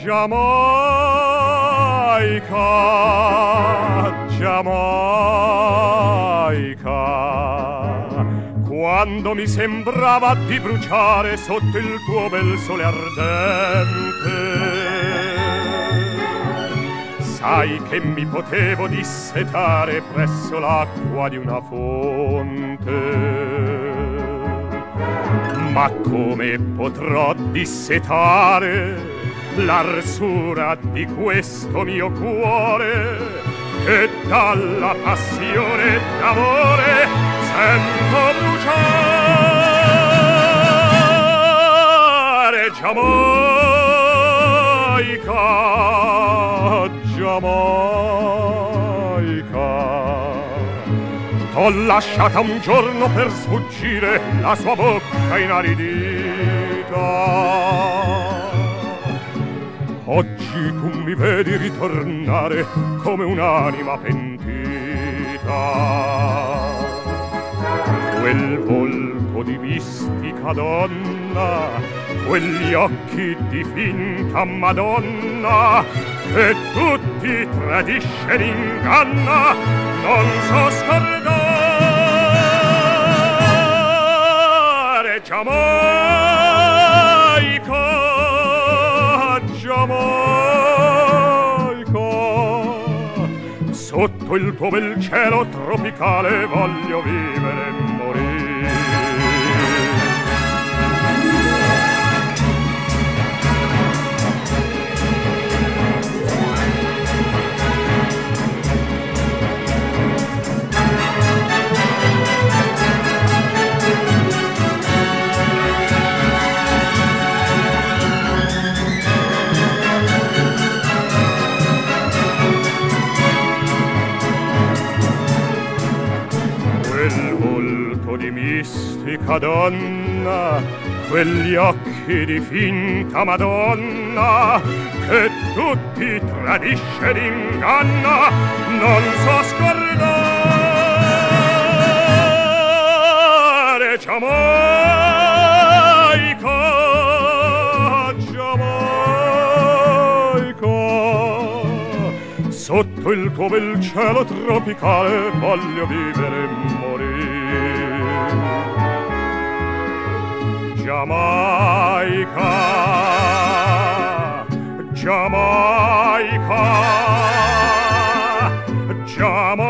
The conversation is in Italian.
Giamaica, Giamaica, quando mi sembrava di bruciare sotto il tuo bel sole ardente. Sai che mi potevo dissetare presso l'acqua di una fonte, ma come potrò dissetare l'arsura di questo mio cuore che dalla passione d'amore sento bruciare? Giamaica, Giamaica, t'ho lasciata un giorno per sfuggire la sua bocca inaridita. Oggi tu mi vedi ritornare come un'anima pentita. Quel volto di mistica donna, quegli occhi di finta Madonna, che tutti tradisce ed inganna, non so scordare. Giamaica, Giamaica, sotto il tuo bel cielo tropicale voglio vivere e morire. Di mistica donna, quegli occhi di finta Madonna, che tutti tradisce ed inganna, non so scordare. Giamaica, Giamaica, sotto il tuo bel cielo tropicale voglio vivere e morire. Giamaica, Giamaica, Giamaica.